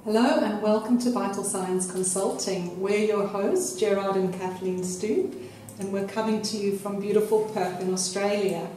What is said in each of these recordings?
Hello and welcome to Vital Signs Consulting. We're your hosts, Gerhard and Kathleen Stu, and we're coming to you from beautiful Perth in Australia.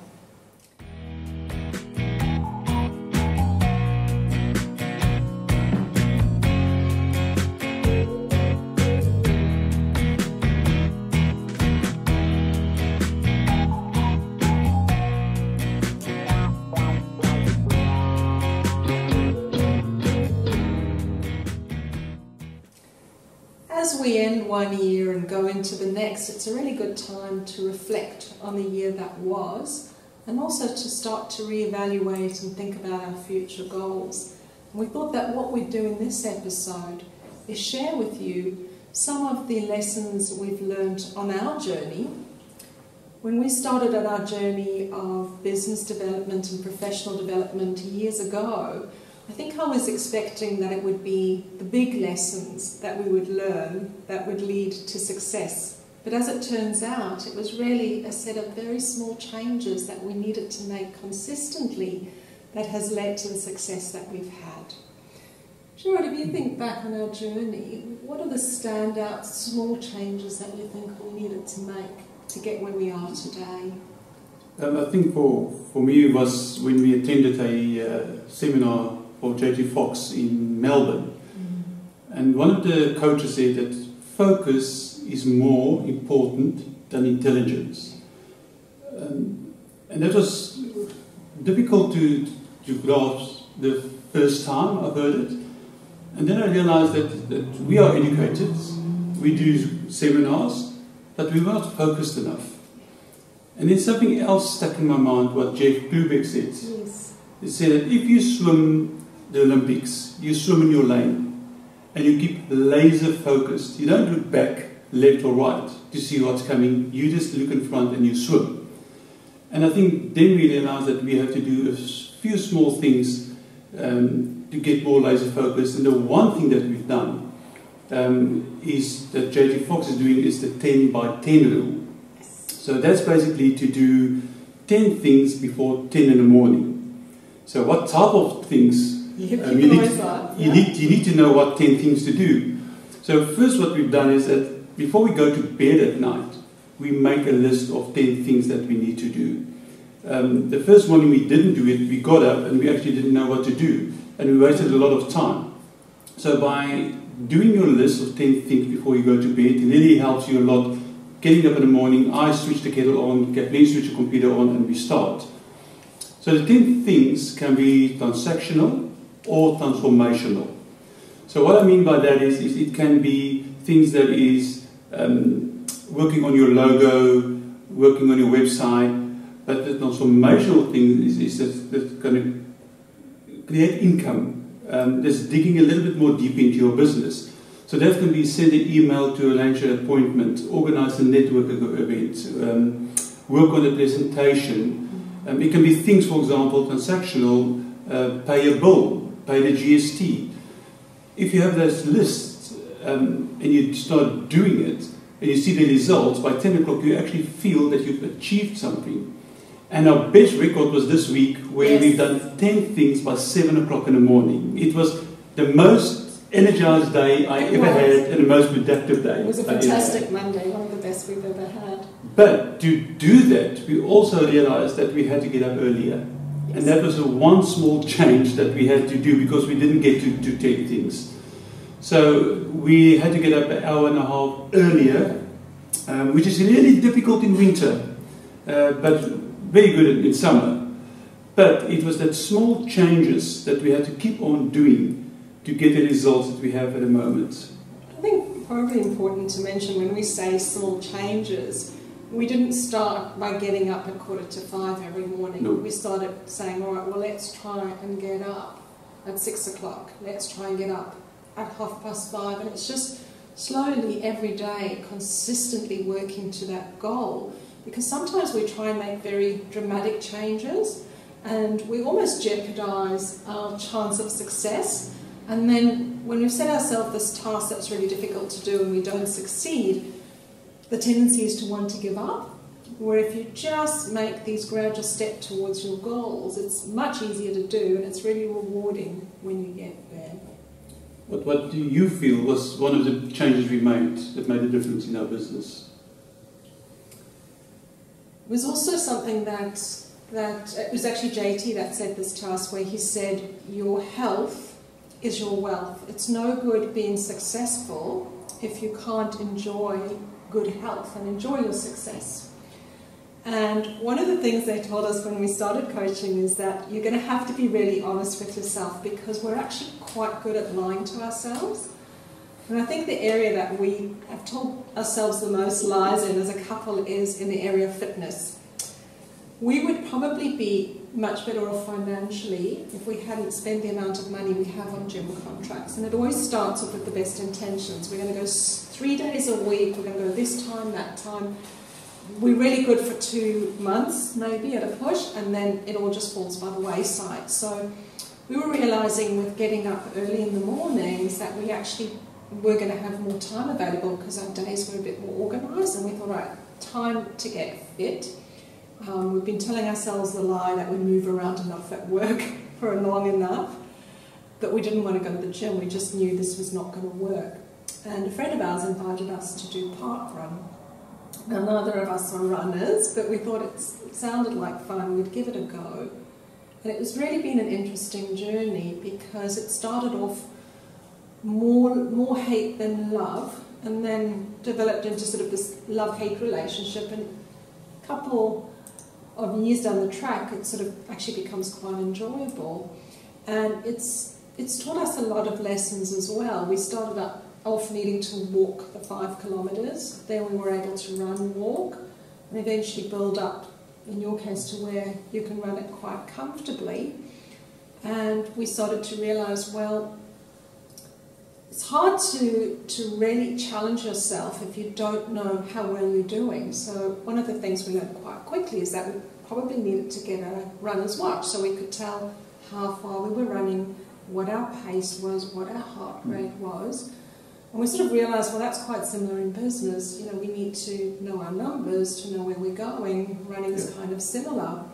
As we end one year and go into the next, it's a really good time to reflect on the year that was and also to start to reevaluate and think about our future goals. And we thought that what we'd do in this episode is share with you some of the lessons we've learned on our journey. When we started on our journey of business development and professional development years ago, I think I was expecting that it would be the big lessons that we would learn that would lead to success. But as it turns out, it was really a set of very small changes that we needed to make consistently that has led to the success that we've had. Gerhard, if you think back on our journey, what are the standout small changes that you think we needed to make to get where we are today? I think for me it was when we attended a seminar for J.T. Fox in Melbourne. And one of the coaches said that focus is more important than intelligence. And that was difficult to grasp the first time I heard it. And then I realized that we are educated, we do seminars, but we were not focused enough. And then something else stuck in my mind, what Jeff Klubeck said. Yes. He said that if you swim the Olympics, you swim in your lane and you keep laser focused. You don't look back, left or right to see what's coming. You just look in front and you swim. And I think then we realized that we have to do a few small things to get more laser focused. And the one thing that we've done is that J.T. Fox is doing is the 10 by 10 rule. So that's basically to do 10 things before 10 in the morning. So what type of things? You need to know what 10 things to do. So first what we've done is that before we go to bed at night, we make a list of 10 things that we need to do. The first morning we didn't do it, we got up and we actually didn't know what to do. And we wasted a lot of time. So by doing your list of 10 things before you go to bed, it really helps you a lot. Getting up in the morning, I switch the kettle on, Kathleen switch the computer on, and we start. So the 10 things can be transactional or transformational. So what I mean by that is it can be things that is working on your logo, working on your website, but the transformational thing is that's going to create income, that's digging a little bit more deep into your business. So that can be send an email to arrange an appointment, organize a networking event, work on a presentation. It can be things, for example, transactional, pay a bill, pay the GST. If you have those lists and you start doing it and you see the results, by 10 o'clock you actually feel that you've achieved something. And our best record was this week where we've done 10 things by 7 o'clock in the morning. It was the most energized day I ever had and the most productive day. It was a fantastic Monday, one of the best we've ever had. But to do that, we also realized that we had to get up earlier. And that was the one small change that we had to do because we didn't get to 10 things. So we had to get up an hour and a half earlier, which is really difficult in winter, but very good in summer. But it was that small changes that we had to keep on doing to get the results that we have at the moment. I think probably important to mention when we say small changes, we didn't start by getting up at 4:45 every morning. No. We started saying, all right, well, let's try and get up at 6 o'clock. Let's try and get up at 5:30. And it's just slowly every day, consistently working to that goal. Because sometimes we try and make very dramatic changes and we almost jeopardize our chance of success. And then when we've set ourselves this task that's really difficult to do and we don't succeed, the tendency is to want to give up. Where if you just make these gradual steps towards your goals, it's much easier to do and it's really rewarding when you get there. What do you feel was one of the changes we made that made a difference in our business? It was also something that it was actually JT that said this to us, where he said, your health is your wealth. It's no good being successful if you can't enjoy good health and enjoy your success. And one of the things they told us when we started coaching is that you're going to have to be really honest with yourself, because we're actually quite good at lying to ourselves. And I think the area that we have told ourselves the most lies in as a couple is in the area of fitness. We would probably be much better off financially if we hadn't spent the amount of money we have on gym contracts. And it always starts off with the best intentions. We're going to go 3 days a week, we're going to go this time, that time. We're really good for 2 months, maybe, at a push, and then it all just falls by the wayside. So we were realising with getting up early in the mornings that we actually were going to have more time available, because our days were a bit more organised, and we thought, right, time to get fit. We've been telling ourselves the lie that we move around enough at work for long enough, but we didn't want to go to the gym. We just knew this was not going to work. And a friend of ours invited us to do Part1. Now, neither of us are runners, but we thought it sounded like fun, we'd give it a go. And it was really been an interesting journey, because it started off more hate than love, and then developed into sort of this love-hate relationship. And a couple of years down the track, it sort of actually becomes quite enjoyable. And it's taught us a lot of lessons as well. We started off needing to walk the 5 kilometres, then we were able to run, walk, and eventually build up, in your case, to where you can run it quite comfortably. And we started to realise, well, it's hard to really challenge yourself if you don't know how well you're doing. So one of the things we learned quite quickly is that we probably needed to get a runner's watch, so we could tell how far we were running, what our pace was, what our heart rate was. And we sort of realised, well, that's quite similar in business. You know, we need to know our numbers to know where we're going. Running is kind of similar.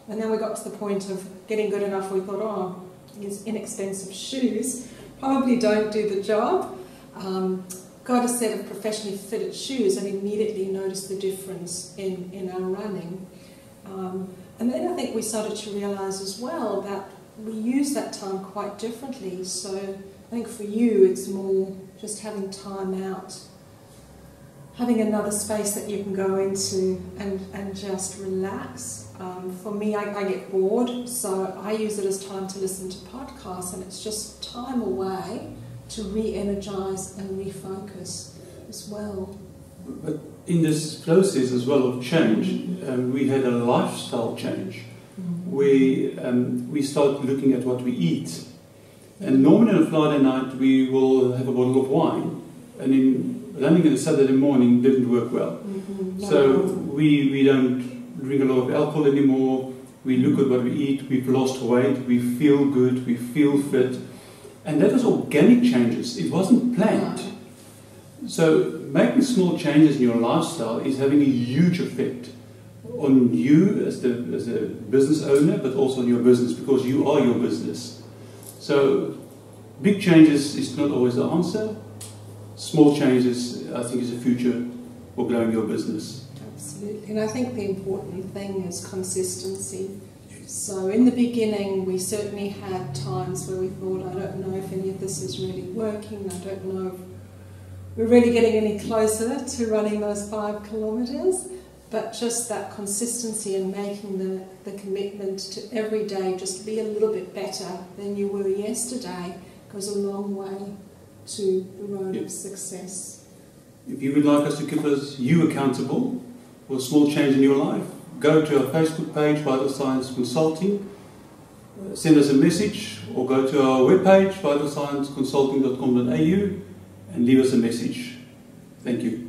And then we got to the point of getting good enough, we thought, oh, these inexpensive shoes probably don't do the job. Got a set of professionally fitted shoes and immediately noticed the difference in our running. And then I think we started to realise as well that we use that time quite differently. So I think for you it's more just having time out, having another space that you can go into and just relax. For me, I get bored, so I use it as time to listen to podcasts, and it's just time away to re-energise and refocus as well. But in this process as well of change, we had a lifestyle change. We started looking at what we eat. And normally on a Friday night we will have a bottle of wine, and in running on a Saturday morning didn't work well. So we don't drink a lot of alcohol anymore. We look at what we eat, we've lost weight, we feel good, we feel fit. And that was organic changes, it wasn't planned. So making small changes in your lifestyle is having a huge effect on you as a business owner, but also on your business, because you are your business. So big changes is not always the answer. Small changes, I think, is the future for growing your business. Absolutely, and I think the important thing is consistency. So in the beginning we certainly had times where we thought, I don't know if any of this is really working, I don't know if we're really getting any closer to running those 5 kilometres, but just that consistency and making the commitment to every day just be a little bit better than you were yesterday goes a long way to the road of success. If you would like us to keep you accountable for a small change in your life, go to our Facebook page, Vital Science Consulting, send us a message, or go to our webpage, vitalscienceconsulting.com.au, and leave us a message. Thank you.